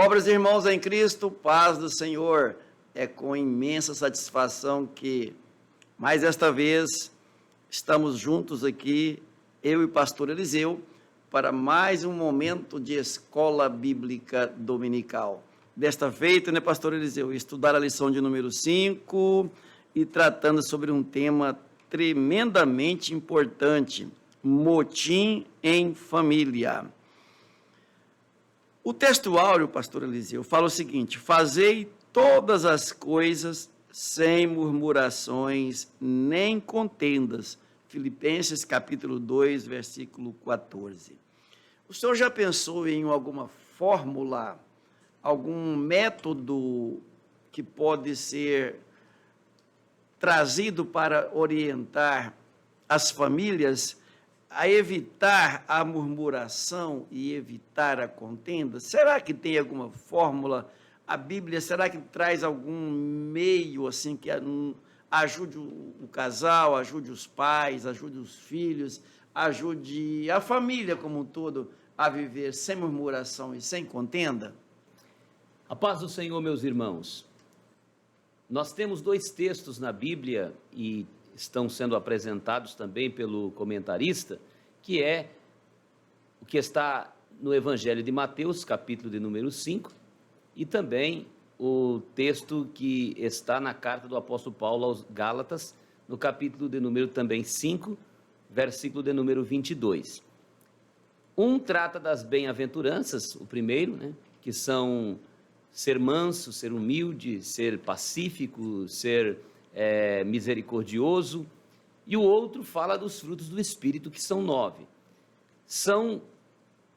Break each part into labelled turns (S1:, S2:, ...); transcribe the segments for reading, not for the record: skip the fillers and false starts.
S1: Pobres irmãos em Cristo, paz do Senhor. É com imensa satisfação que, mais esta vez, estamos juntos aqui, eu e o pastor Eliseu, para mais um momento de escola bíblica dominical. Desta feita, né, pastor Eliseu, estudar a lição de número 5 e tratando sobre um tema tremendamente importante, motim em família. O texto áureo, pastor Eliseu, fala o seguinte: fazei todas as coisas sem murmurações nem contendas. Filipenses capítulo 2, versículo 14. O senhor já pensou em alguma fórmula, algum método que pode ser trazido para orientar as famílias a evitar a murmuração e evitar a contenda? Será que tem alguma fórmula? A Bíblia, será que traz algum meio assim que ajude o casal, ajude os pais, ajude os filhos, ajude a família como um todo a viver sem murmuração e sem contenda?
S2: A paz do Senhor, meus irmãos. Nós temos dois textos na Bíblia e estão sendo apresentados também pelo comentarista, que é o que está no Evangelho de Mateus, capítulo de número 5, e também o texto que está na carta do apóstolo Paulo aos Gálatas, no capítulo de número também 5, versículo de número 22. Um trata das bem-aventuranças, o primeiro, né, que são ser manso, ser humilde, ser pacífico, ser misericordioso, e o outro fala dos frutos do Espírito, que são 9. São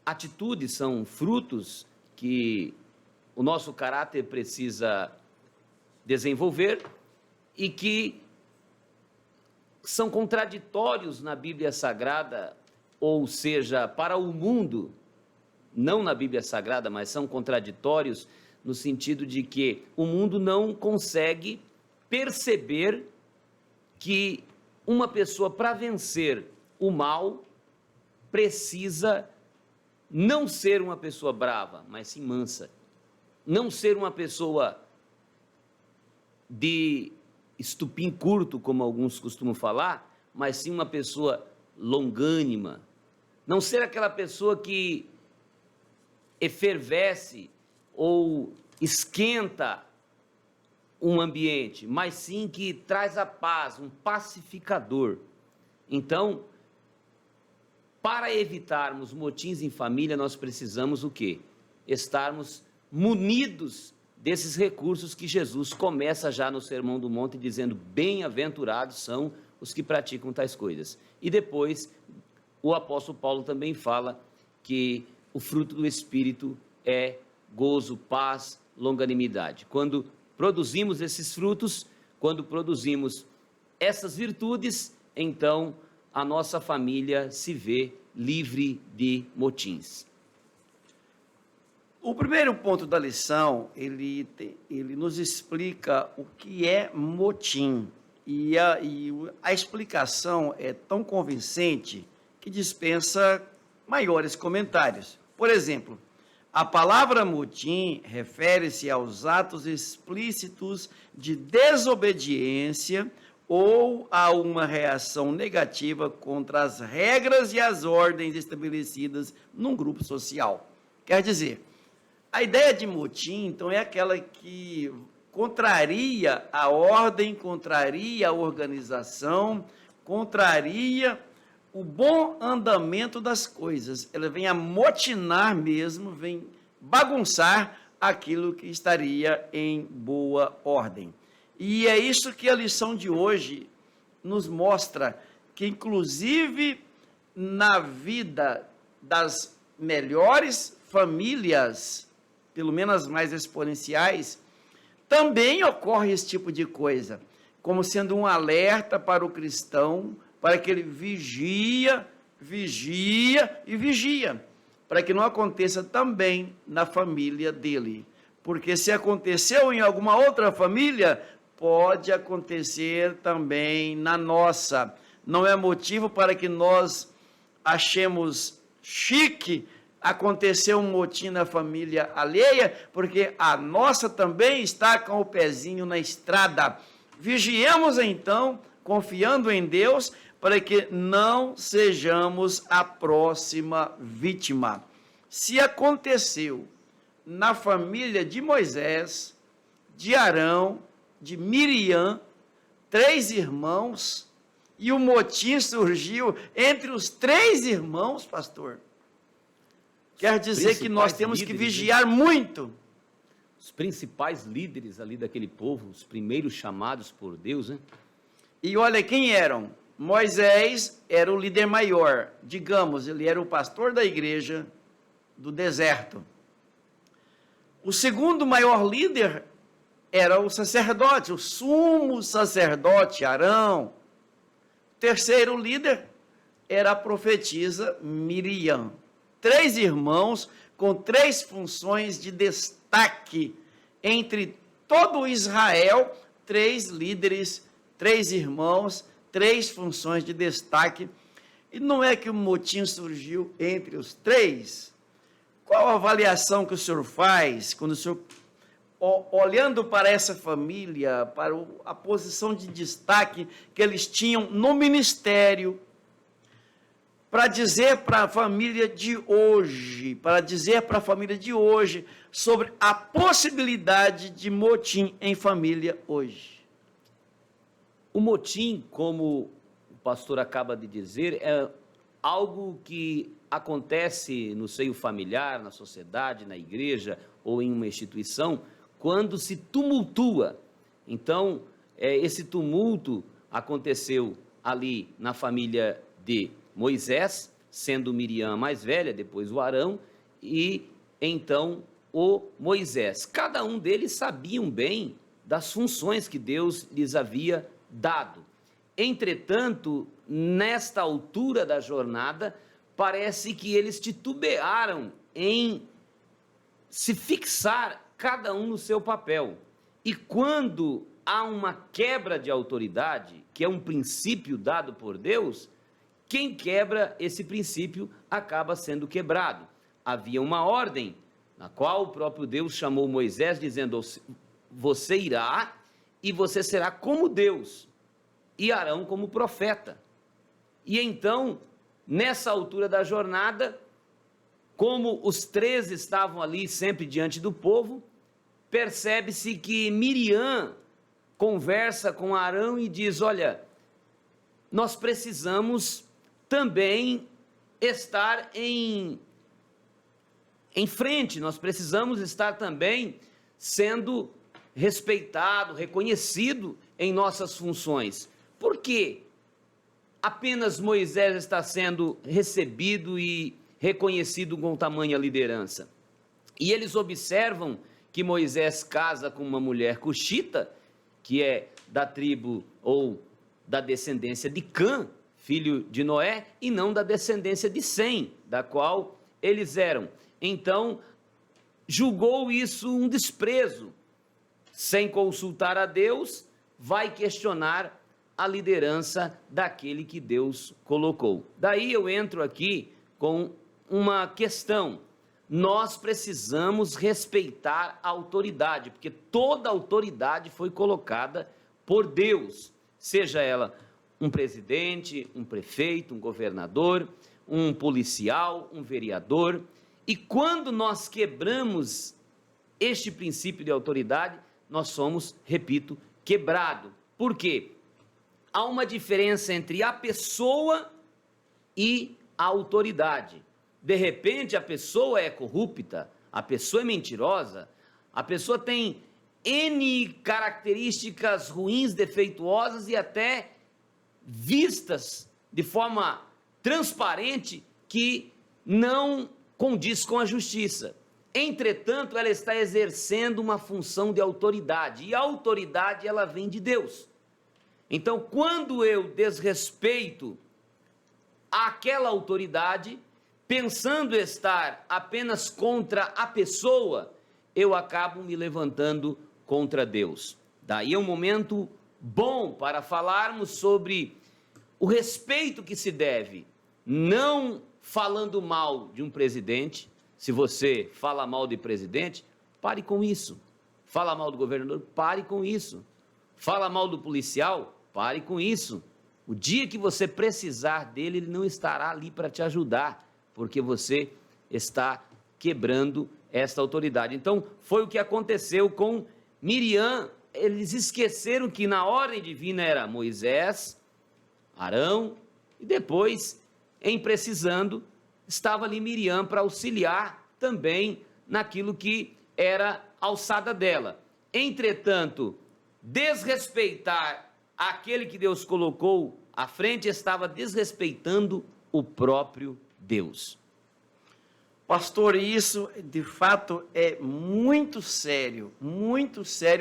S2: atitudes, são frutos que o nosso caráter precisa desenvolver e que são contraditórios na Bíblia Sagrada, ou seja, para o mundo, não na Bíblia Sagrada, mas são contraditórios no sentido de que o mundo não consegue perceber que uma pessoa, para vencer o mal, precisa não ser uma pessoa brava, mas sim mansa. Não ser uma pessoa de estupim curto, como alguns costumam falar, mas sim uma pessoa longânima. Não ser aquela pessoa que efervesce ou esquenta um ambiente, mas sim que traz a paz, um pacificador. Então, para evitarmos motins em família, nós precisamos o quê? Estarmos munidos desses recursos que Jesus começa já no Sermão do Monte, dizendo: bem-aventurados são os que praticam tais coisas. E depois, o apóstolo Paulo também fala que o fruto do Espírito é gozo, paz, longanimidade. Quando produzimos esses frutos, quando produzimos essas virtudes, então a nossa família se vê livre de motins.
S1: O primeiro ponto da lição, ele nos explica o que é motim. E a explicação é tão convincente que dispensa maiores comentários. Por exemplo, a palavra motim refere-se aos atos explícitos de desobediência ou a uma reação negativa contra as regras e as ordens estabelecidas num grupo social. Quer dizer, a ideia de motim, então, é aquela que contraria a ordem, contraria a organização, contraria o bom andamento das coisas. Ela vem amotinar mesmo, vem bagunçar aquilo que estaria em boa ordem. E é isso que a lição de hoje nos mostra, que inclusive na vida das melhores famílias, pelo menos as mais exponenciais, também ocorre esse tipo de coisa, como sendo um alerta para o cristão, para que ele vigia, para que não aconteça também na família dele. Porque se aconteceu em alguma outra família, pode acontecer também na nossa. Não é motivo para que nós achemos chique aconteceu um motim na família alheia, porque a nossa também está com o pezinho na estrada. Vigiemos então, confiando em Deus, para que não sejamos a próxima vítima. Se aconteceu na família de Moisés, de Arão, de Miriam, 3 irmãos, e o motim surgiu entre os 3 irmãos, pastor, quer dizer que nós temos que vigiar muito.
S2: Os principais líderes ali daquele povo, os primeiros chamados por Deus, né?
S1: E olha quem eram. Moisés era o líder maior, digamos, ele era o pastor da igreja do deserto. O segundo maior líder era o sacerdote, o sumo sacerdote Arão. O terceiro líder era a profetisa Miriam. 3 irmãos com 3 funções de destaque entre todo Israel, 3 líderes, 3 irmãos, 3 funções de destaque. E não é que o motim surgiu entre os 3? Qual a avaliação que o senhor faz quando o senhor, olhando para essa família, para a posição de destaque que eles tinham no ministério, para dizer para a família de hoje, sobre a possibilidade de motim em família hoje?
S2: O motim, como o pastor acaba de dizer, é algo que acontece no seio familiar, na sociedade, na igreja ou em uma instituição, quando se tumultua. Então, esse tumulto aconteceu ali na família de Moisés, sendo Miriam a mais velha, depois o Arão, e então o Moisés. Cada um deles sabiam bem das funções que Deus lhes havia dado. Entretanto, nesta altura da jornada, parece que eles titubearam em se fixar cada um no seu papel. E quando há uma quebra de autoridade, que é um princípio dado por Deus, quem quebra esse princípio acaba sendo quebrado. Havia uma ordem na qual o próprio Deus chamou Moisés, dizendo: você irá e você será como Deus, e Arão como profeta. E então, nessa altura da jornada, como os 13 estavam ali sempre diante do povo, percebe-se que Miriam conversa com Arão e diz: olha, nós precisamos também estar em frente, nós precisamos estar também sendo respeitado, reconhecido em nossas funções. Por que apenas Moisés está sendo recebido e reconhecido com tamanha liderança? E eles observam que Moisés casa com uma mulher cuxita, que é da tribo ou da descendência de Cã, filho de Noé, e não da descendência de Sem, da qual eles eram. Então, julgou isso um desprezo. Sem consultar a Deus, vai questionar a liderança daquele que Deus colocou. Daí eu entro aqui com uma questão. Nós precisamos respeitar a autoridade, porque toda autoridade foi colocada por Deus, seja ela um presidente, um prefeito, um governador, um policial, um vereador. E quando nós quebramos este princípio de autoridade, nós somos, repito, quebrado. Por quê? Há uma diferença entre a pessoa e a autoridade. De repente, a pessoa é corrupta, a pessoa é mentirosa, a pessoa tem N características ruins, defeituosas e até vistas de forma transparente que não condiz com a justiça. Entretanto, ela está exercendo uma função de autoridade, e a autoridade ela vem de Deus. Então, quando eu desrespeito aquela autoridade, pensando estar apenas contra a pessoa, eu acabo me levantando contra Deus. Daí é um momento bom para falarmos sobre o respeito que se deve, não falando mal de um presidente, Se você fala mal de presidente, pare com isso. Fala mal do governador, pare com isso. Fala mal do policial, pare com isso. O dia que você precisar dele, ele não estará ali para te ajudar, porque você está quebrando esta autoridade. Então, foi o que aconteceu com Miriam. Eles esqueceram que na ordem divina era Moisés, Arão, e depois, em precisando, estava ali Miriam para auxiliar também naquilo que era a alçada dela. Entretanto, desrespeitar aquele que Deus colocou à frente estava desrespeitando o próprio Deus.
S1: Pastor, isso de fato é muito sério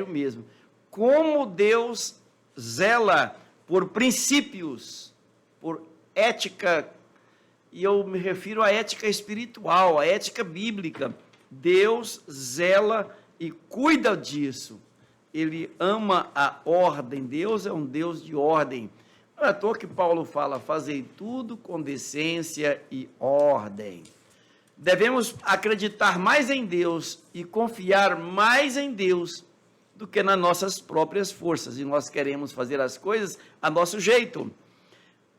S1: mesmo. Como Deus zela por princípios, por ética, e eu me refiro à ética espiritual, à ética bíblica. Deus zela e cuida disso. Ele ama a ordem. Deus é um Deus de ordem. Não é à toa que Paulo fala: fazei tudo com decência e ordem. Devemos acreditar mais em Deus e confiar mais em Deus do que nas nossas próprias forças. E nós queremos fazer as coisas a nosso jeito.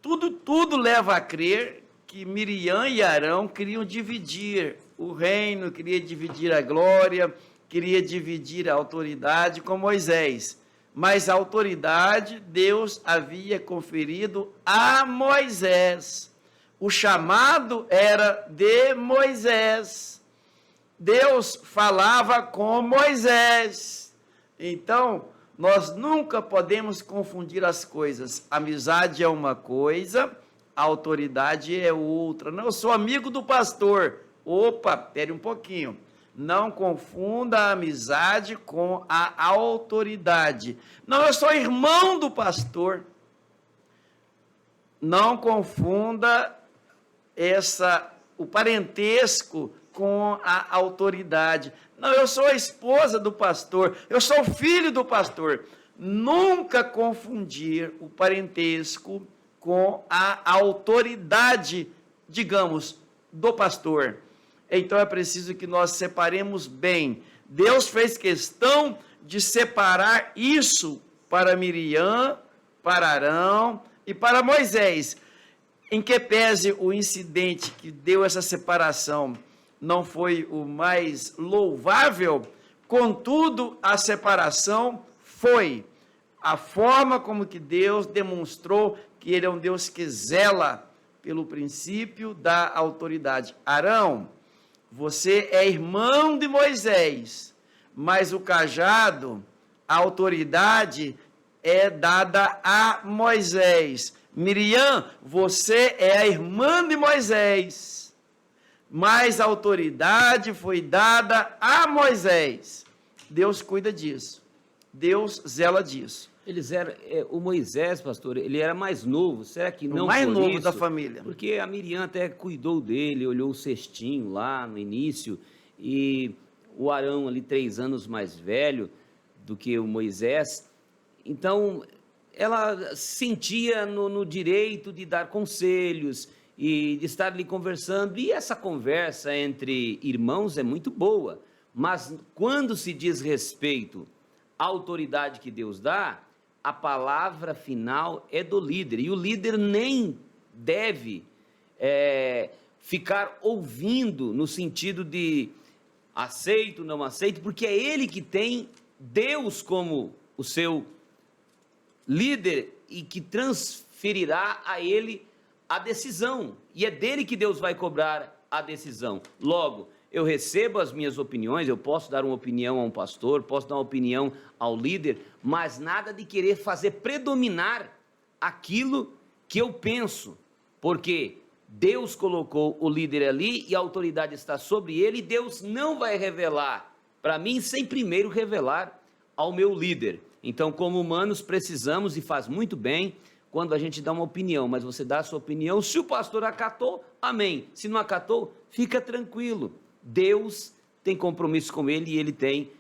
S1: Tudo leva a crer que Miriam e Arão queriam dividir o reino, queria dividir a glória, queria dividir a autoridade com Moisés. Mas a autoridade Deus havia conferido a Moisés. O chamado era de Moisés. Deus falava com Moisés. Então, nós nunca podemos confundir as coisas. Amizade é uma coisa, a autoridade é outra. Não, eu sou amigo do pastor. Opa, pere um pouquinho. Não confunda a amizade com a autoridade. Não, eu sou irmão do pastor. Não confunda o parentesco com a autoridade. Não, eu sou a esposa do pastor, eu sou filho do pastor. Nunca confundir o parentesco com a autoridade, digamos, do pastor. Então é preciso que nós separemos bem. Deus fez questão de separar isso para Miriam, para Arão e para Moisés. Em que pese o incidente que deu essa separação não foi o mais louvável, contudo, a separação foi a forma como que Deus demonstrou que Ele é um Deus que zela pelo princípio da autoridade. Arão, você é irmão de Moisés, mas o cajado, a autoridade é dada a Moisés. Miriam, você é a irmã de Moisés, mas a autoridade foi dada a Moisés. Deus cuida disso. Deus zela disso.
S2: O Moisés, pastor, ele era mais novo. Será que não?
S1: O mais novo
S2: isso?
S1: Da família.
S2: Porque a Miriam até cuidou dele, olhou o cestinho lá no início, e o Arão ali 3 anos mais velho do que o Moisés. Então, ela sentia no direito de dar conselhos e de estar ali conversando. E essa conversa entre irmãos é muito boa. Mas quando se diz respeito à autoridade que Deus dá, a palavra final é do líder. E o líder nem deve ficar ouvindo no sentido de aceito, não aceito, porque é ele que tem Deus como o seu líder e que transferirá a ele a decisão. E é dele que Deus vai cobrar a decisão. Logo, eu recebo as minhas opiniões, eu posso dar uma opinião a um pastor, posso dar uma opinião ao líder, mas nada de querer fazer predominar aquilo que eu penso, porque Deus colocou o líder ali e a autoridade está sobre ele, e Deus não vai revelar para mim sem primeiro revelar ao meu líder. Então, como humanos, precisamos, e faz muito bem, quando a gente dá uma opinião, mas você dá a sua opinião, se o pastor acatou, amém. Se não acatou, fica tranquilo. Deus tem compromisso com ele e ele tem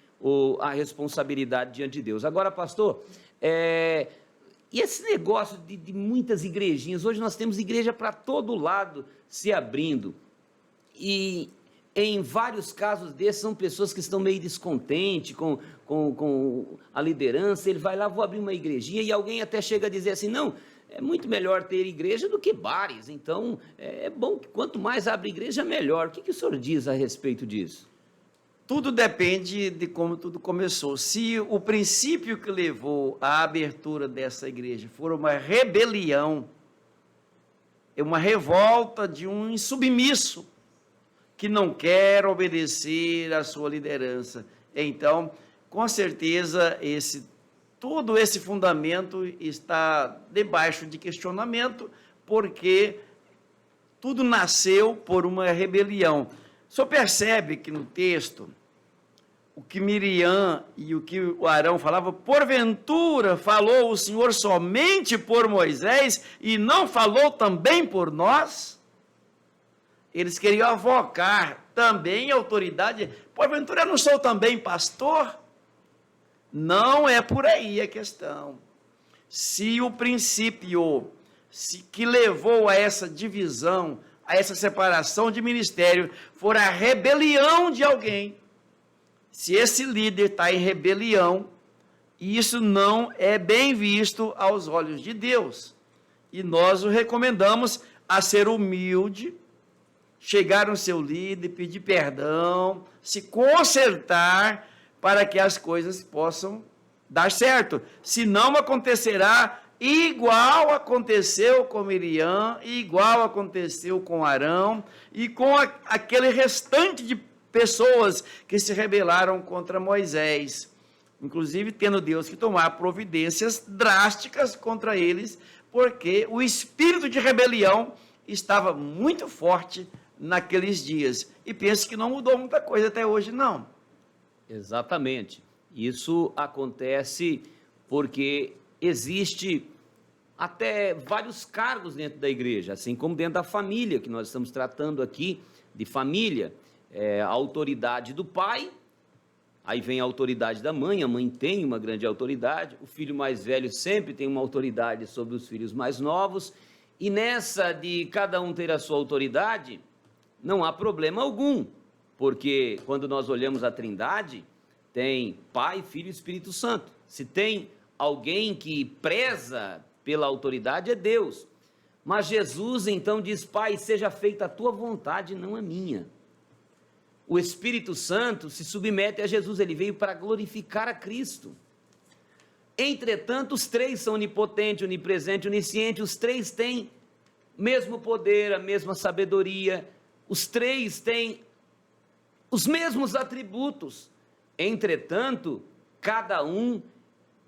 S2: a responsabilidade diante de Deus. Agora, pastor, e esse negócio de muitas igrejinhas, hoje nós temos igreja para todo lado se abrindo, e em vários casos desses, são pessoas que estão meio descontentes com a liderança. Ele vai lá, vou abrir uma igrejinha, e alguém até chega a dizer assim, não, é muito melhor ter igreja do que bares, então é bom que quanto mais abre igreja, melhor. O que o senhor diz a respeito disso?
S1: Tudo depende de como tudo começou. Se o princípio que levou à abertura dessa igreja for uma rebelião, é uma revolta de um insubmisso que não quer obedecer à sua liderança, então, com certeza, todo esse fundamento está debaixo de questionamento, porque tudo nasceu por uma rebelião. O senhor percebe que no texto, o que Miriam e o que o Arão falavam, porventura falou o Senhor somente por Moisés e não falou também por nós? Eles queriam avocar também a autoridade. Porventura eu não sou também pastor? Não é por aí a questão. Se o princípio que levou a essa divisão, a essa separação de ministério, for a rebelião de alguém, se esse líder está em rebelião, isso não é bem visto aos olhos de Deus. E nós o recomendamos a ser humilde, chegar no seu líder, pedir perdão, se consertar para que as coisas possam dar certo. Senão acontecerá igual aconteceu com Miriam, igual aconteceu com Arão e com aquele restante de pessoas que se rebelaram contra Moisés, inclusive tendo Deus que tomar providências drásticas contra eles, porque o espírito de rebelião estava muito forte naqueles dias. E penso que não mudou muita coisa até hoje, não.
S2: Exatamente. Isso acontece porque existe até vários cargos dentro da igreja, assim como dentro da família, que nós estamos tratando aqui de família. A autoridade do pai, aí vem a autoridade da mãe, a mãe tem uma grande autoridade, o filho mais velho sempre tem uma autoridade sobre os filhos mais novos, e nessa de cada um ter a sua autoridade, não há problema algum, porque quando nós olhamos a Trindade, tem Pai, Filho e Espírito Santo. Se tem alguém que preza pela autoridade, é Deus. Mas Jesus então diz, Pai, seja feita a tua vontade, não a minha. O Espírito Santo se submete a Jesus, ele veio para glorificar a Cristo. Entretanto, os três são onipotente, onipresente, onisciente, os três têm o mesmo poder, a mesma sabedoria, os três têm os mesmos atributos. Entretanto, cada um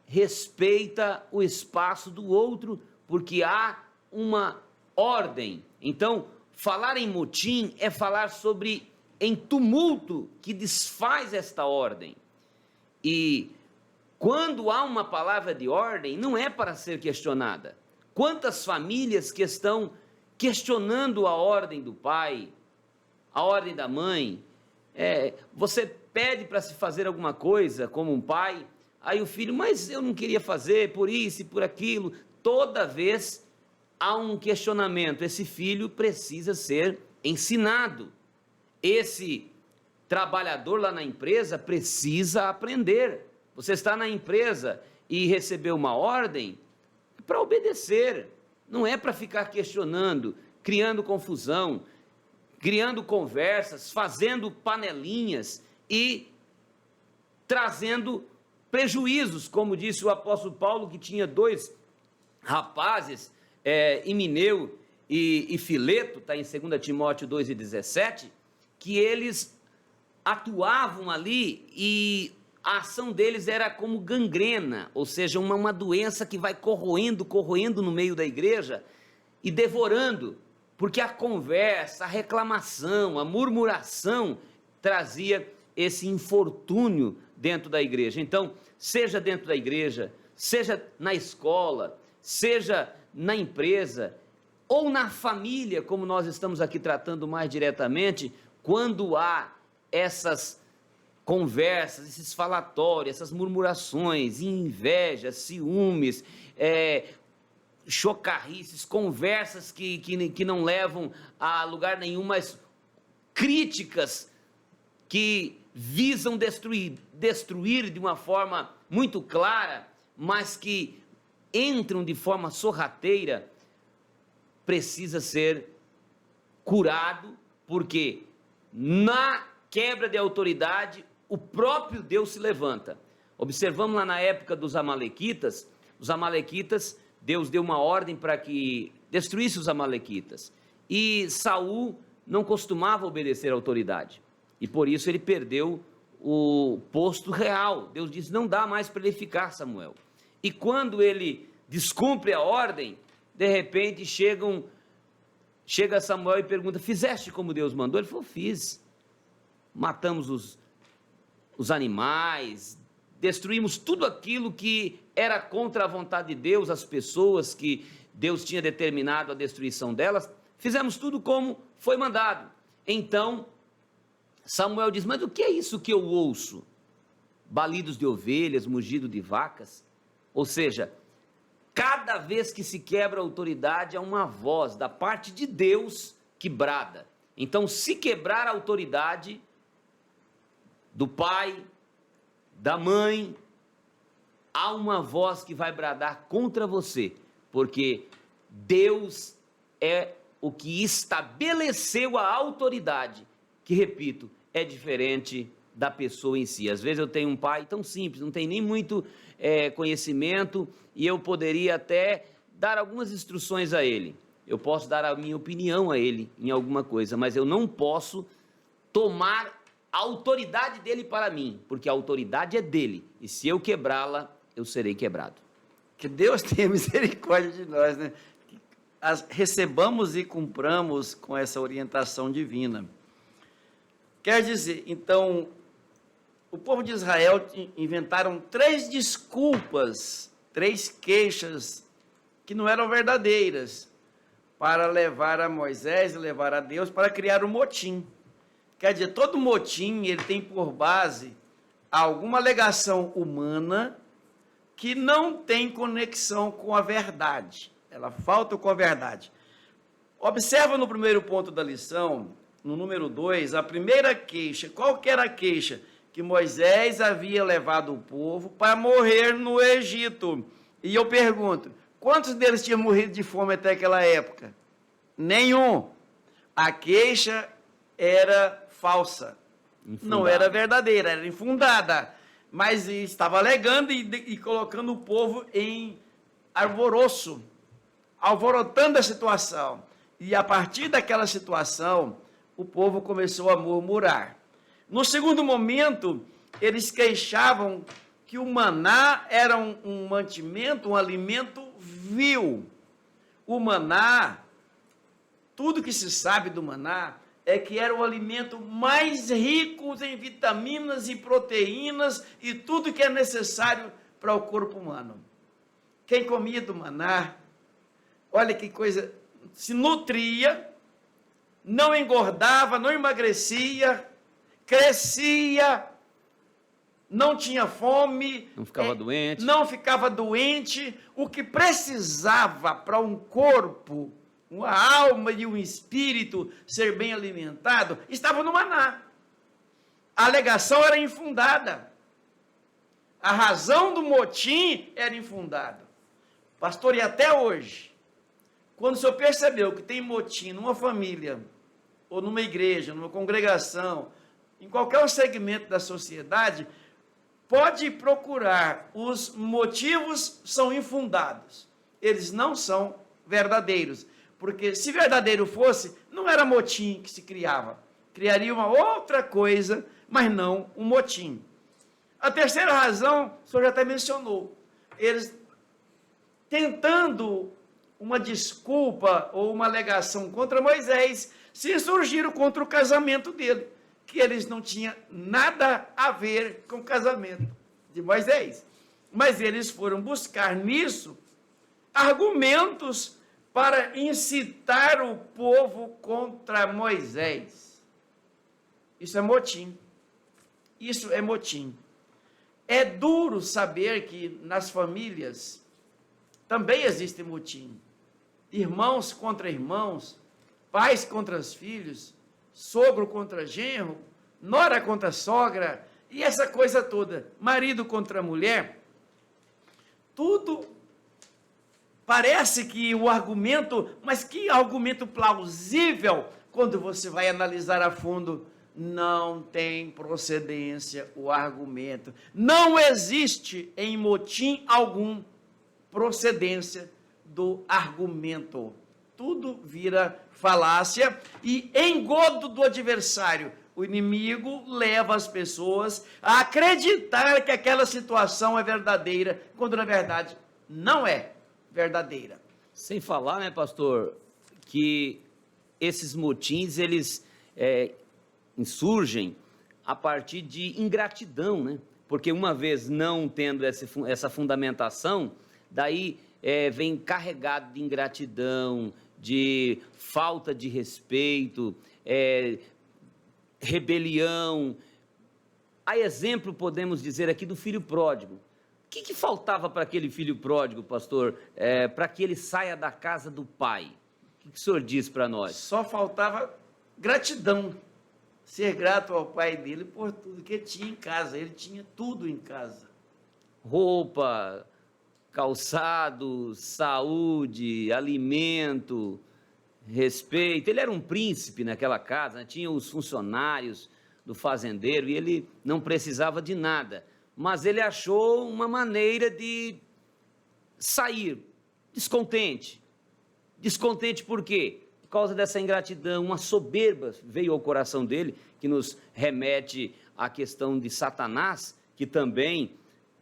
S2: respeita o espaço do outro, porque há uma ordem. Então, falar em motim é falar sobre em tumulto que desfaz esta ordem. E quando há uma palavra de ordem, não é para ser questionada. Quantas famílias que estão questionando a ordem do pai, a ordem da mãe? Você pede para se fazer alguma coisa como um pai, aí o filho, mas eu não queria fazer por isso e por aquilo. Toda vez há um questionamento, esse filho precisa ser ensinado. Esse trabalhador lá na empresa precisa aprender. Você está na empresa e recebeu uma ordem, é para obedecer, não é para ficar questionando, criando confusão, criando conversas, fazendo panelinhas e trazendo prejuízos, como disse o apóstolo Paulo, que tinha dois rapazes, Himeneu e Fileto, está em 2 Timóteo 2,17, que eles atuavam ali e a ação deles era como gangrena, ou seja, uma doença que vai corroendo no meio da igreja e devorando, porque a conversa, a reclamação, a murmuração trazia esse infortúnio dentro da igreja. Então, seja dentro da igreja, seja na escola, seja na empresa ou na família, como nós estamos aqui tratando mais diretamente, quando há essas conversas, esses falatórios, essas murmurações, invejas, ciúmes, chocarrices, conversas que não levam a lugar nenhum, mas críticas que visam destruir de uma forma muito clara, mas que entram de forma sorrateira, precisa ser curado, porque na quebra de autoridade, o próprio Deus se levanta. Observamos lá na época dos amalequitas, Deus deu uma ordem para que destruísse os amalequitas, e Saul não costumava obedecer à autoridade, e por isso ele perdeu o posto real. Deus disse, não dá mais para ele ficar, Samuel. E quando ele descumpre a ordem, de repente chega Samuel e pergunta, fizeste como Deus mandou? Ele falou, fiz. Matamos os animais, destruímos tudo aquilo que era contra a vontade de Deus, as pessoas que Deus tinha determinado a destruição delas, fizemos tudo como foi mandado. Então, Samuel diz, mas o que é isso que eu ouço? Balidos de ovelhas, mugido de vacas? Ou seja, cada vez que se quebra a autoridade, há uma voz da parte de Deus que brada. Então, se quebrar a autoridade do pai, da mãe, há uma voz que vai bradar contra você, porque Deus é o que estabeleceu a autoridade, que, repito, é diferente da pessoa em si. Às vezes eu tenho um pai tão simples, não tem nem muito conhecimento, e eu poderia até dar algumas instruções a ele, eu posso dar a minha opinião a ele em alguma coisa, mas eu não posso tomar a autoridade dele para mim, porque a autoridade é dele, e se eu quebrá-la, eu serei quebrado.
S1: Que Deus tenha misericórdia de nós, né? Recebamos e cumpramos com essa orientação divina. Quer dizer, então, o povo de Israel inventaram 3 desculpas, 3 queixas que não eram verdadeiras, para levar a Moisés e levar a Deus para criar um motim. Quer dizer, todo motim ele tem por base alguma alegação humana que não tem conexão com a verdade. Ela falta com a verdade. Observa no primeiro ponto da lição, no número 2, a primeira queixa. Qual que era a queixa? Que Moisés havia levado o povo para morrer no Egito. E eu pergunto, quantos deles tinham morrido de fome até aquela época? Nenhum. A queixa era falsa. Infundada. Não era verdadeira, era infundada. Mas estava alegando e colocando o povo em alvoroço, alvorotando a situação. E a partir daquela situação, o povo começou a murmurar. No segundo momento, eles queixavam que o maná era um mantimento, um alimento vil. O maná, tudo que se sabe do maná, é que era o alimento mais rico em vitaminas e proteínas e tudo que é necessário para o corpo humano. Quem comia do maná, olha que coisa, se nutria, não engordava, não emagrecia, crescia, não tinha fome,
S2: não ficava doente.
S1: Não ficava doente. O que precisava para um corpo, uma alma e um espírito ser bem alimentado, estava no maná. A alegação era infundada. A razão do motim era infundada. Pastor, e até hoje, quando o senhor percebeu que tem motim numa família, ou numa igreja, numa congregação, em qualquer segmento da sociedade, pode procurar, os motivos são infundados. Eles não são verdadeiros. Porque se verdadeiro fosse, não era motim que se criava. Criaria uma outra coisa, mas não um motim. A terceira razão, o senhor já até mencionou. Eles tentando uma desculpa ou uma alegação contra Moisés, se insurgiram contra o casamento dele, que eles não tinham nada a ver com o casamento de Moisés. Mas eles foram buscar nisso argumentos para incitar o povo contra Moisés. Isso é motim. Isso é motim. É duro saber que nas famílias também existe motim. Irmãos contra irmãos, pais contra os filhos, sogro contra genro, nora contra sogra, e essa coisa toda, marido contra mulher, tudo parece que o argumento, mas que argumento plausível, quando você vai analisar a fundo, não tem procedência o argumento. Não existe em motim algum procedência do argumento. Tudo vira falácia e engodo do adversário. O inimigo leva as pessoas a acreditar que aquela situação é verdadeira, quando na verdade não é verdadeira.
S2: Sem falar, né, pastor, que esses motins, eles insurgem a partir de ingratidão, né? Porque uma vez não tendo essa fundamentação, daí vem carregado de ingratidão, de falta de respeito, rebelião. A exemplo, podemos dizer aqui, do filho pródigo. O que faltava para aquele filho pródigo, pastor, para que ele saia da casa do pai? O que o senhor diz para nós?
S1: Só faltava gratidão, ser grato ao pai dele por tudo que tinha em casa. Ele tinha tudo em casa.
S2: Roupa, calçado, saúde, alimento, respeito. Ele era um príncipe naquela casa, né? Tinha os funcionários do fazendeiro e ele não precisava de nada. Mas ele achou uma maneira de sair descontente. Descontente por quê? Por causa dessa ingratidão, uma soberba veio ao coração dele, que nos remete à questão de Satanás, que também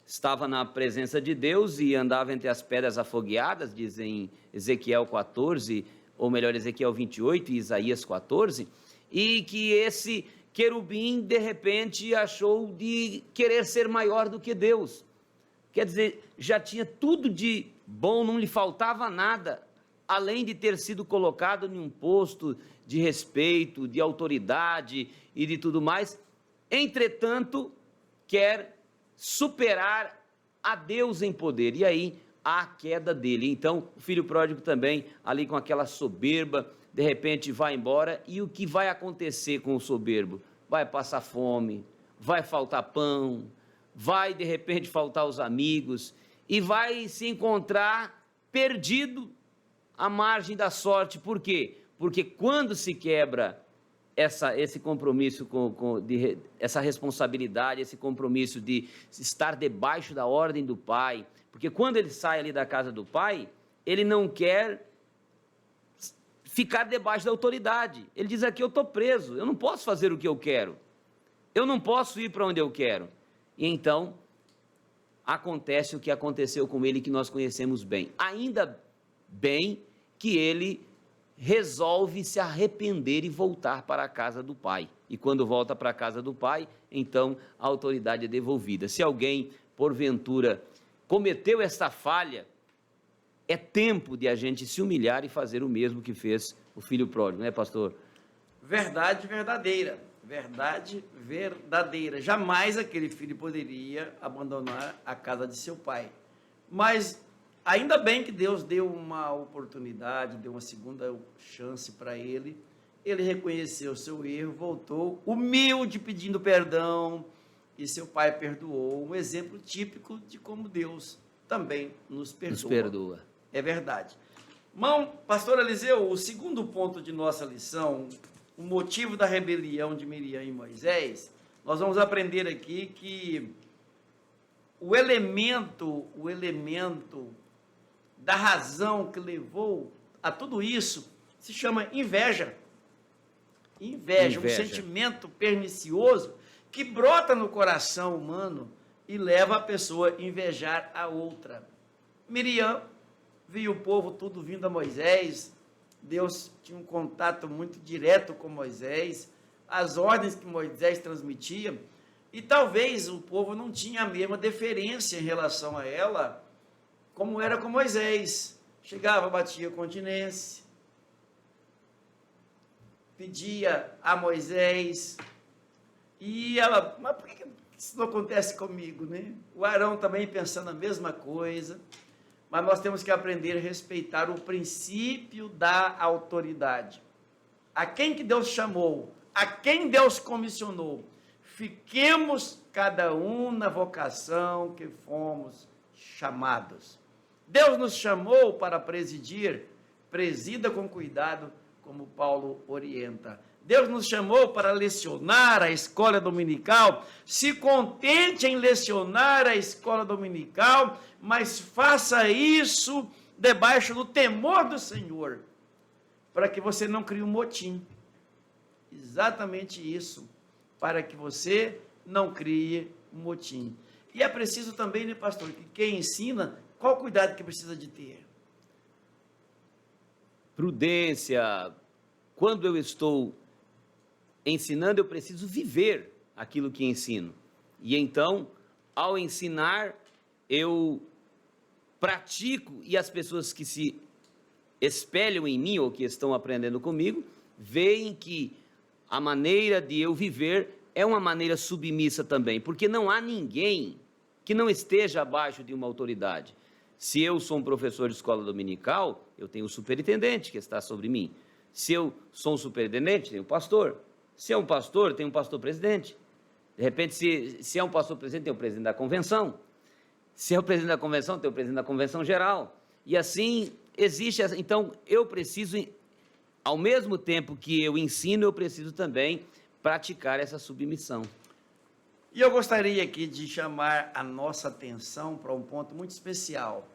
S2: estava na presença de Deus e andava entre as pedras afogueadas, diz em Ezequiel 14, ou melhor, Ezequiel 28 e Isaías 14, e que esse querubim, de repente, achou de querer ser maior do que Deus. Quer dizer, já tinha tudo de bom, não lhe faltava nada, além de ter sido colocado em um posto de respeito, de autoridade e de tudo mais. Entretanto, quer superar a Deus em poder, e aí há a queda dele. Então, o filho pródigo também, ali com aquela soberba, de repente vai embora, e o que vai acontecer com o soberbo? Vai passar fome, vai faltar pão, vai de repente faltar os amigos, e vai se encontrar perdido à margem da sorte. Por quê? Porque quando se quebra esse compromisso, essa responsabilidade, esse compromisso de estar debaixo da ordem do pai, porque quando ele sai ali da casa do pai, ele não quer ficar debaixo da autoridade. Ele diz aqui: eu estou preso, eu não posso fazer o que eu quero, eu não posso ir para onde eu quero. E então acontece o que aconteceu com ele, que nós conhecemos bem. Ainda bem que ele resolve se arrepender e voltar para a casa do pai. E quando volta para a casa do pai, então a autoridade é devolvida. Se alguém, porventura, cometeu esta falha, é tempo de a gente se humilhar e fazer o mesmo que fez o filho pródigo, né, pastor?
S1: Verdade verdadeira, verdade verdadeira. Jamais aquele filho poderia abandonar a casa de seu pai. Mas ainda bem que Deus deu uma oportunidade, deu uma segunda chance para ele. Ele reconheceu o seu erro, voltou humilde, pedindo perdão, e seu pai perdoou. Um exemplo típico de como Deus também nos perdoa.
S2: Nos perdoa.
S1: É verdade. Irmão, pastor Eliseu, o segundo ponto de nossa lição, o motivo da rebelião de Miriam e Moisés, nós vamos aprender aqui que o elemento da razão que levou a tudo isso se chama inveja. Inveja, um sentimento pernicioso que brota no coração humano e leva a pessoa a invejar a outra. Miriam viu o povo tudo vindo a Moisés, Deus tinha um contato muito direto com Moisés, as ordens que Moisés transmitia, e talvez o povo não tinha a mesma deferência em relação a ela, como era com Moisés. Chegava, batia continência, pedia a Moisés, e ela: mas por que isso não acontece comigo, né? O Arão também pensando a mesma coisa, mas nós temos que aprender a respeitar o princípio da autoridade. A quem que Deus chamou? a quem Deus comissionou. Fiquemos cada um na vocação que fomos chamados. Deus nos chamou para presidir, presida com cuidado, como Paulo orienta. Deus nos chamou para lecionar a escola dominical. Se contente em lecionar a escola dominical, mas faça isso debaixo do temor do Senhor, para que você não crie um motim. Exatamente isso, para que você não crie um motim. E é preciso também, né, pastor, que quem ensina, qual o cuidado que precisa de ter?
S2: Prudência. Quando eu estou ensinando, eu preciso viver aquilo que ensino. E então, ao ensinar, eu pratico, e as pessoas que se espelham em mim ou que estão aprendendo comigo, veem que a maneira de eu viver é uma maneira submissa também, porque não há ninguém que não esteja abaixo de uma autoridade. Se eu sou um professor de escola dominical, eu tenho o superintendente que está sobre mim. Se eu sou um superintendente, tenho um pastor. Se é um pastor, tem um pastor-presidente. De repente, se é um pastor-presidente, tem o presidente da convenção. Se é o presidente da convenção, tem o presidente da convenção geral. E assim, existe... Então, eu preciso, ao mesmo tempo que eu ensino, eu preciso também praticar essa submissão.
S1: E eu gostaria aqui de chamar a nossa atenção para um ponto muito especial.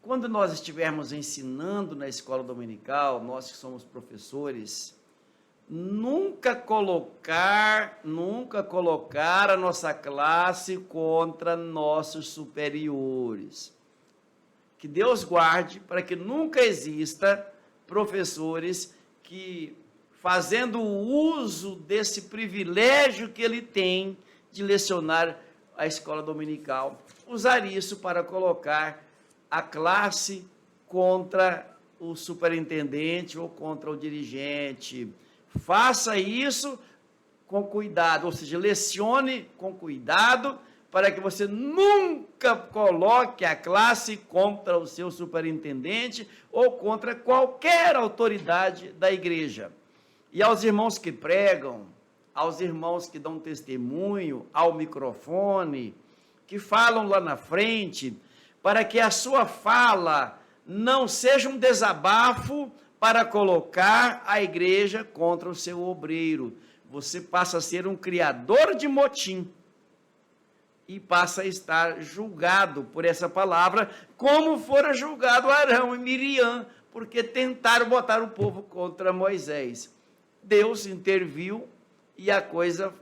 S1: Quando nós estivermos ensinando na escola dominical, nós que somos professores, nunca colocar a nossa classe contra nossos superiores. Que Deus guarde para que nunca exista professores que, fazendo uso desse privilégio que ele tem de lecionar a escola dominical, usar isso para colocar a classe contra o superintendente ou contra o dirigente. Faça isso com cuidado, ou seja, lecione com cuidado, para que você nunca coloque a classe contra o seu superintendente ou contra qualquer autoridade da igreja. E aos irmãos que pregam, aos irmãos que dão testemunho ao microfone, que falam lá na frente, para que a sua fala não seja um desabafo para colocar a igreja contra o seu obreiro. Você passa a ser um criador de motim e passa a estar julgado por essa palavra, como fora julgado Arão e Miriam, porque tentaram botar o povo contra Moisés. Deus interviu e a coisa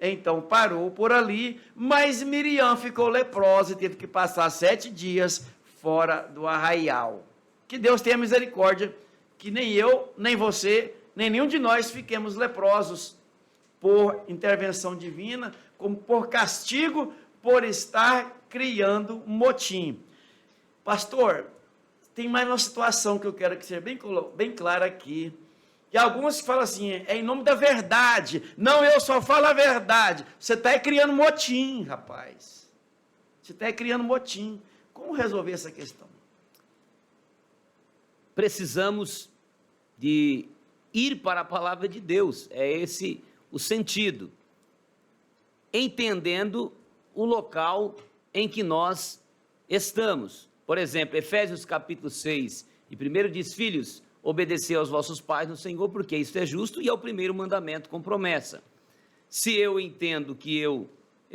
S1: então parou por ali, mas Miriam ficou leprosa e teve que passar 7 dias fora do arraial. Que Deus tenha misericórdia, que nem eu, nem você, nem nenhum de nós fiquemos leprosos por intervenção divina, como por castigo, por estar criando motim. Pastor, tem mais uma situação que eu quero que seja bem clara aqui. E alguns que falam assim, é em nome da verdade. Não, eu só falo a verdade. Você está criando motim, rapaz. Você está criando motim. Como resolver essa questão?
S2: Precisamos de ir para a palavra de Deus. É esse o sentido. Entendendo o local em que nós estamos. Por exemplo, Efésios capítulo 6, e primeiro diz, filhos, obedecer aos vossos pais no Senhor, porque isso é justo, e é o primeiro mandamento com promessa. Se eu entendo que eu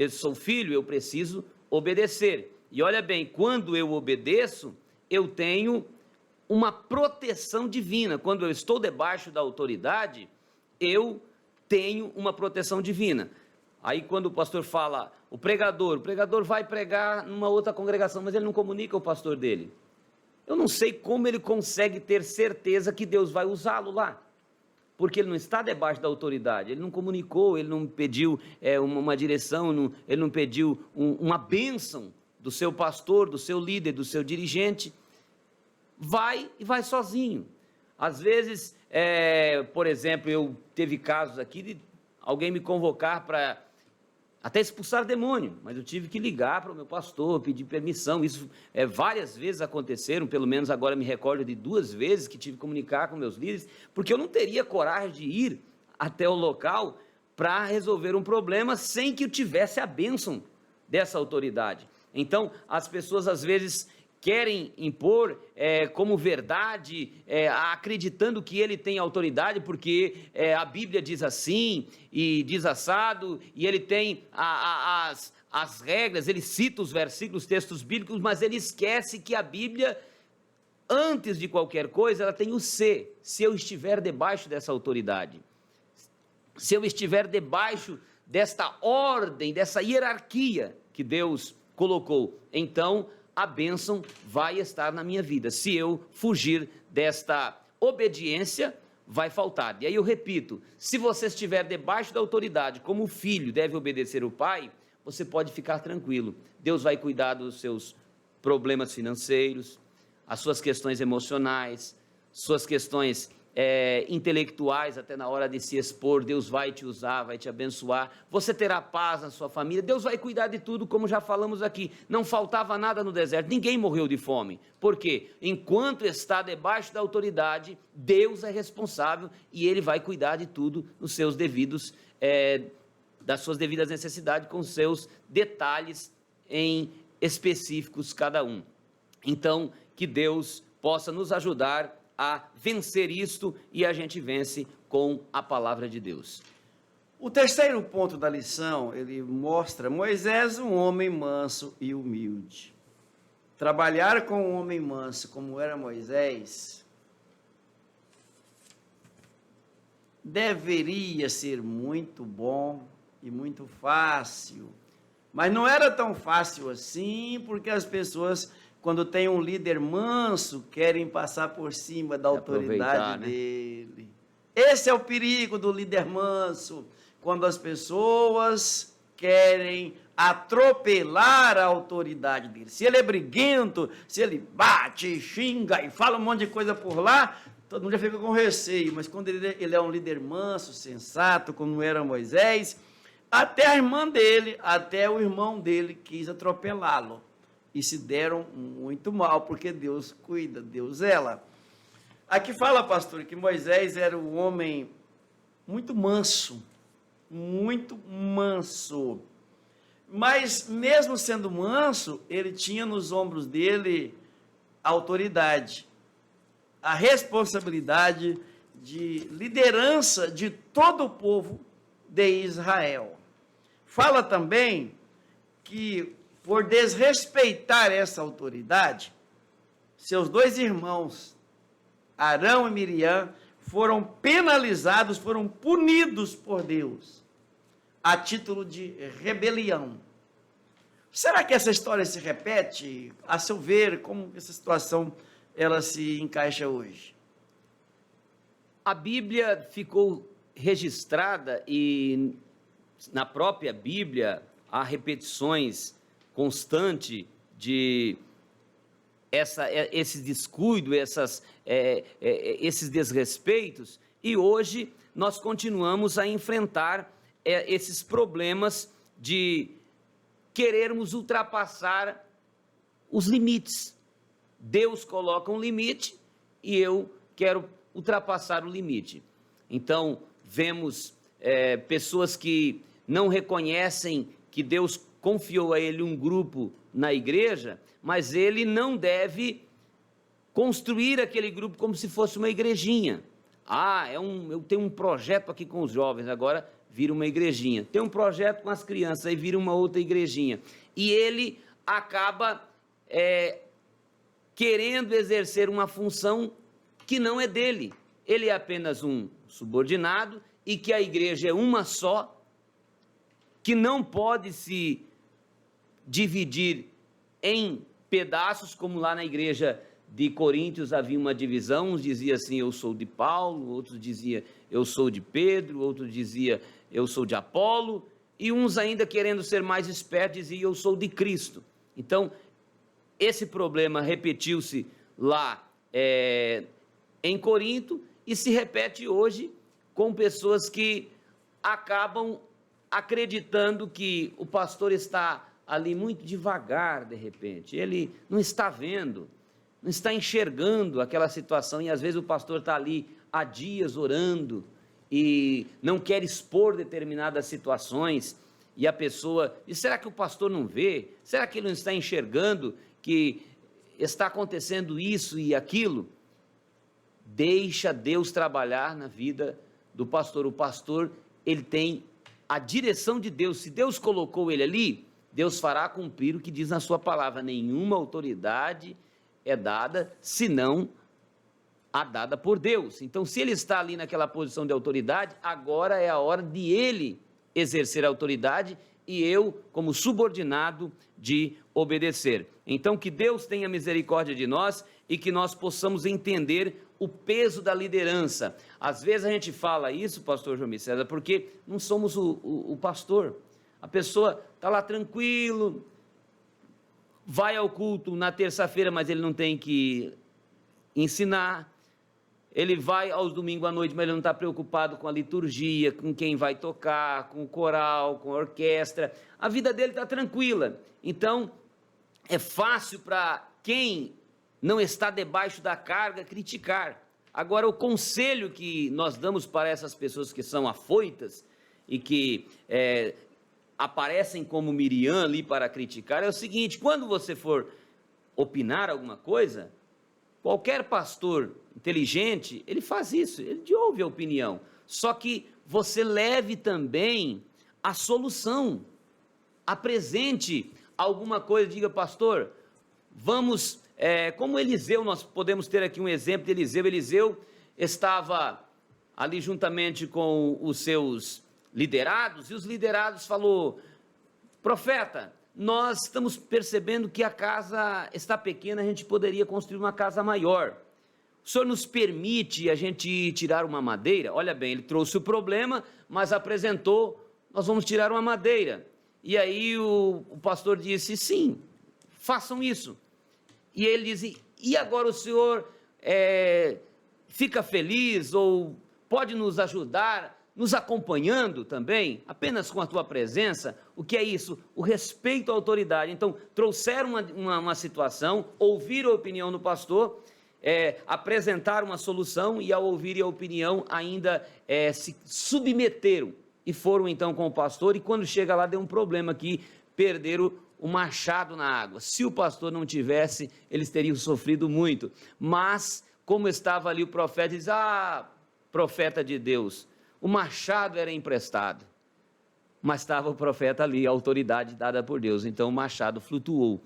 S2: sou filho, eu preciso obedecer. E olha bem, quando eu obedeço, eu tenho uma proteção divina. Quando eu estou debaixo da autoridade, eu tenho uma proteção divina. Aí quando o pastor fala, o pregador vai pregar numa outra congregação, mas ele não comunica o pastor dele. Eu não sei como ele consegue ter certeza que Deus vai usá-lo lá, porque ele não está debaixo da autoridade, ele não comunicou, ele não pediu uma direção, ele não pediu uma bênção do seu pastor, do seu líder, do seu dirigente. Vai e vai sozinho. Às vezes, por exemplo, teve casos aqui de alguém me convocar para até expulsar demônio, mas eu tive que ligar para o meu pastor, pedir permissão. Isso várias vezes aconteceram, pelo menos agora me recordo de 2 vezes que tive que comunicar com meus líderes, porque eu não teria coragem de ir até o local para resolver um problema sem que tivesse a bênção dessa autoridade. Então, as pessoas às vezes querem impor como verdade, acreditando que ele tem autoridade, porque a Bíblia diz assim, e diz assado, e ele tem as regras, ele cita os versículos, textos bíblicos, mas ele esquece que a Bíblia, antes de qualquer coisa, ela tem o se eu estiver debaixo dessa autoridade. Se eu estiver debaixo desta ordem, dessa hierarquia que Deus colocou, então a bênção vai estar na minha vida. Se eu fugir desta obediência, vai faltar. E aí eu repito, se você estiver debaixo da autoridade, como o filho deve obedecer o pai, você pode ficar tranquilo. Deus vai cuidar dos seus problemas financeiros, as suas questões emocionais, suas questões intelectuais, até na hora de se expor, Deus vai te usar, vai te abençoar, você terá paz na sua família, Deus vai cuidar de tudo, como já falamos aqui, não faltava nada no deserto, ninguém morreu de fome, porque enquanto está debaixo da autoridade, Deus é responsável e Ele vai cuidar de tudo nos seus devidos, das suas devidas necessidades, com seus detalhes em específicos cada um. Então, que Deus possa nos ajudar a vencer isto, e a gente vence com a palavra de Deus.
S1: O terceiro ponto da lição, ele mostra Moisés um homem manso e humilde. Trabalhar com um homem manso como era Moisés deveria ser muito bom e muito fácil, mas não era tão fácil assim, porque as pessoas, quando tem um líder manso, querem passar por cima da autoridade dele. Esse é o perigo do líder manso, quando as pessoas querem atropelar a autoridade dele. Se ele é briguento, se ele bate, xinga e fala um monte de coisa por lá, todo mundo já fica com receio, mas quando ele é um líder manso, sensato, como era Moisés, até a irmã dele, até o irmão dele quis atropelá-lo. E se deram muito mal, porque Deus cuida, Deus zela. Aqui fala, pastor, que Moisés era um homem muito manso, mas mesmo sendo manso, ele tinha nos ombros dele a autoridade, a responsabilidade de liderança de todo o povo de Israel. Fala também que, por desrespeitar essa autoridade, seus dois irmãos, Arão e Miriam, foram penalizados, foram punidos por Deus, a título de rebelião. Será que essa história se repete? A seu ver, como essa situação ela se encaixa hoje?
S2: A Bíblia ficou registrada e na própria Bíblia há repetições constante de esse descuido, esses desrespeitos, e hoje nós continuamos a enfrentar esses problemas de querermos ultrapassar os limites. Deus coloca um limite e eu quero ultrapassar o limite. Então, vemos pessoas que não reconhecem que Deus confiou a ele um grupo na igreja, mas ele não deve construir aquele grupo como se fosse uma igrejinha. Eu tenho um projeto aqui com os jovens, agora vira uma igrejinha. Tem um projeto com as crianças, aí vira uma outra igrejinha. E ele acaba querendo exercer uma função que não é dele. Ele é apenas um subordinado e que a igreja é uma só, que não pode se dividir em pedaços, como lá na igreja de Coríntios havia uma divisão, uns diziam assim, eu sou de Paulo, outros diziam, eu sou de Pedro, outros diziam, eu sou de Apolo, e uns ainda querendo ser mais espertos diziam, eu sou de Cristo. Então, esse problema repetiu-se lá em Corinto e se repete hoje com pessoas que acabam acreditando que o pastor está ali muito devagar, de repente, ele não está vendo, não está enxergando aquela situação, e às vezes o pastor está ali há dias orando, e não quer expor determinadas situações, e a pessoa, e será que o pastor não vê? Será que ele não está enxergando que está acontecendo isso e aquilo? Deixa Deus trabalhar na vida do pastor. O pastor, ele tem a direção de Deus. Se Deus colocou ele ali, Deus fará cumprir o que diz na sua palavra. Nenhuma autoridade é dada, senão a dada por Deus. Então, se ele está ali naquela posição de autoridade, agora é a hora de ele exercer a autoridade e eu, como subordinado, de obedecer. Então, que Deus tenha misericórdia de nós e que nós possamos entender o peso da liderança. Às vezes a gente fala isso, pastor João César, porque não somos o pastor. A pessoa está lá tranquilo, vai ao culto na terça-feira, mas ele não tem que ensinar. Ele vai aos domingos à noite, mas ele não está preocupado com a liturgia, com quem vai tocar, com o coral, com a orquestra. A vida dele está tranquila. Então, é fácil para quem não está debaixo da carga criticar. Agora, o conselho que nós damos para essas pessoas que são afoitas e que aparecem como Miriam ali para criticar é o seguinte: quando você for opinar alguma coisa, qualquer pastor inteligente, ele faz isso, ele ouve a opinião, só que você leve também a solução, apresente alguma coisa, diga: pastor, vamos, como Eliseu, nós podemos ter aqui um exemplo de Eliseu estava ali juntamente com os seus liderados, e os liderados falou: profeta, nós estamos percebendo que a casa está pequena, a gente poderia construir uma casa maior. O senhor nos permite a gente tirar uma madeira? Olha bem, ele trouxe o problema, mas apresentou: nós vamos tirar uma madeira. E aí o pastor disse: sim, façam isso. E ele disse: e agora o senhor fica feliz ou pode nos ajudar, nos acompanhando também, apenas com a tua presença? O que é isso? O respeito à autoridade. Então, trouxeram uma situação, ouviram a opinião do pastor, apresentaram uma solução e, ao ouvirem a opinião, ainda se submeteram e foram então com o pastor. E quando chega lá, deu um problema que perderam o machado na água. Se o pastor não tivesse, eles teriam sofrido muito. Mas, como estava ali o profeta, diz: ah, profeta de Deus, o machado era emprestado, mas estava o profeta ali, a autoridade dada por Deus, então o machado flutuou.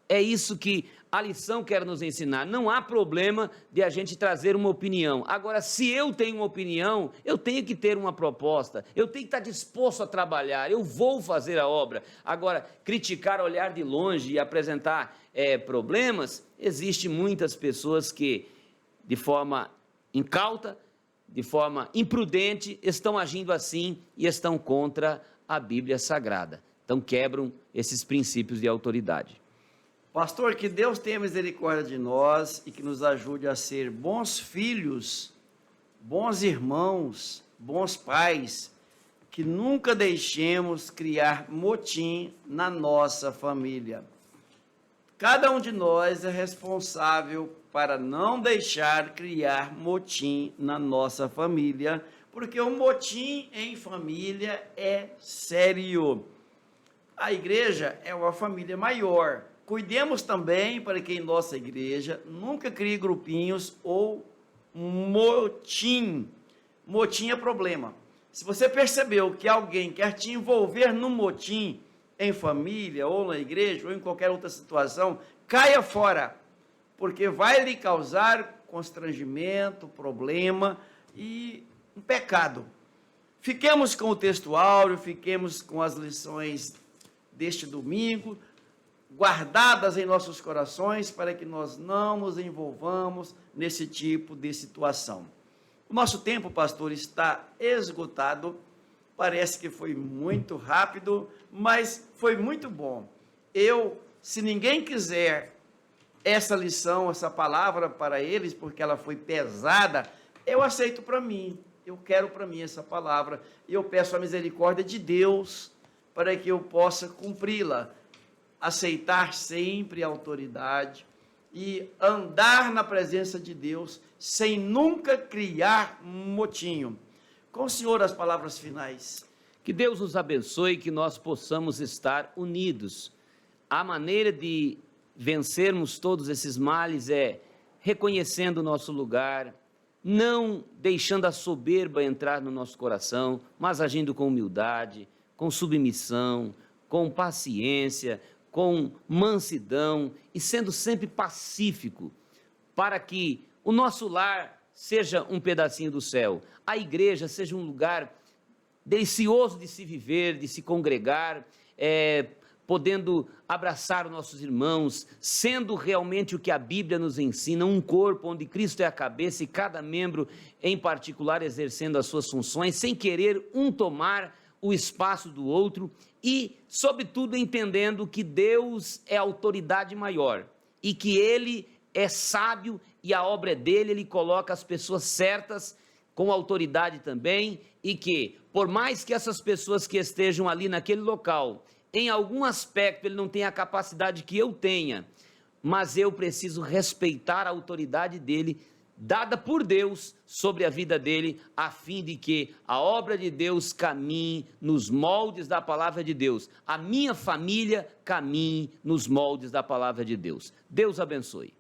S2: É isso que a lição quer nos ensinar. Não há problema de a gente trazer uma opinião. Agora, se eu tenho uma opinião, eu tenho que ter uma proposta, eu tenho que estar disposto a trabalhar, eu vou fazer a obra. Agora, criticar, olhar de longe e apresentar problemas, existe muitas pessoas que, de forma incauta, de forma imprudente, estão agindo assim e estão contra a Bíblia Sagrada. Então, quebram esses princípios de autoridade.
S1: Pastor, que Deus tenha misericórdia de nós e que nos ajude a ser bons filhos, bons irmãos, bons pais, que nunca deixemos criar motim na nossa família. Cada um de nós é responsável para não deixar criar motim na nossa família, porque o motim em família é sério. A igreja é uma família maior. Cuidemos também para que em nossa igreja nunca crie grupinhos ou motim. Motim é problema. Se você percebeu que alguém quer te envolver no motim em família, ou na igreja, ou em qualquer outra situação, caia fora, porque vai lhe causar constrangimento, problema e um pecado. Fiquemos com o texto áureo, fiquemos com as lições deste domingo, guardadas em nossos corações, para que nós não nos envolvamos nesse tipo de situação. O nosso tempo, pastor, está esgotado. Parece que foi muito rápido, mas foi muito bom. Se ninguém quiser essa lição, essa palavra para eles, porque ela foi pesada, eu aceito para mim. Eu quero para mim essa palavra. E eu peço a misericórdia de Deus para que eu possa cumpri-la. Aceitar sempre a autoridade e andar na presença de Deus sem nunca criar motinho. Com o senhor as palavras finais.
S2: Que Deus nos abençoe e que nós possamos estar unidos. A maneira de vencermos todos esses males é reconhecendo o nosso lugar, não deixando a soberba entrar no nosso coração, mas agindo com humildade, com submissão, com paciência, com mansidão e sendo sempre pacífico, para que o nosso lar seja um pedacinho do céu, a igreja seja um lugar delicioso de se viver, de se congregar, podendo abraçar os nossos irmãos, sendo realmente o que a Bíblia nos ensina, um corpo onde Cristo é a cabeça e cada membro em particular exercendo as suas funções, sem querer um tomar o espaço do outro e, sobretudo, entendendo que Deus é a autoridade maior e que Ele é sábio e a obra é dele, Ele coloca as pessoas certas com autoridade também e que, por mais que essas pessoas que estejam ali naquele local, em algum aspecto ele não tenha a capacidade que eu tenha, mas eu preciso respeitar a autoridade dele, dada por Deus sobre a vida dele, a fim de que a obra de Deus caminhe nos moldes da palavra de Deus, a minha família caminhe nos moldes da palavra de Deus. Deus abençoe.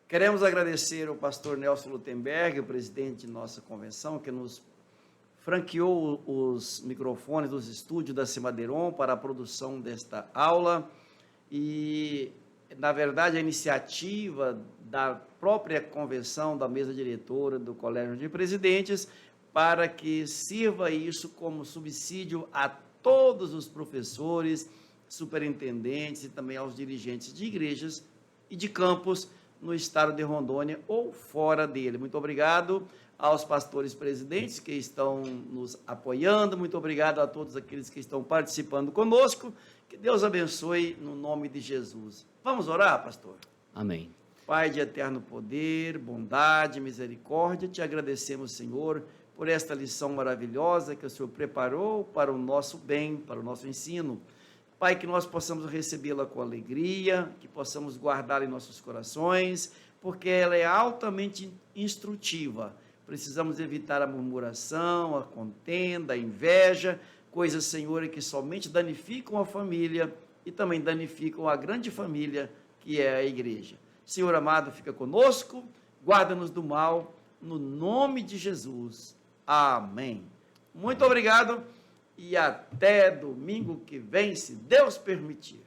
S1: Queremos agradecer ao pastor Nelson Lutemberg, o presidente de nossa convenção, que nos franqueou os microfones dos estúdios da Cimadeiron para a produção desta aula e, na verdade, a iniciativa da própria convenção, da mesa diretora do Colégio de Presidentes, para que sirva isso como subsídio a todos os professores, superintendentes e também aos dirigentes de igrejas e de campos no estado de Rondônia ou fora dele. Muito obrigado aos pastores presidentes que estão nos apoiando, muito obrigado a todos aqueles que estão participando conosco, que Deus abençoe no nome de Jesus. Vamos orar, pastor?
S2: Amém.
S1: Pai de eterno poder, bondade, misericórdia, te agradecemos, Senhor, por esta lição maravilhosa que o Senhor preparou para o nosso bem, para o nosso ensino. Pai, que nós possamos recebê-la com alegria, que possamos guardá-la em nossos corações, porque ela é altamente instrutiva. Precisamos evitar a murmuração, a contenda, a inveja, coisas, Senhor, que somente danificam a família e também danificam a grande família que é a igreja. Senhor amado, fica conosco, guarda-nos do mal, no nome de Jesus. Amém. Muito obrigado. E até domingo que vem, se Deus permitir.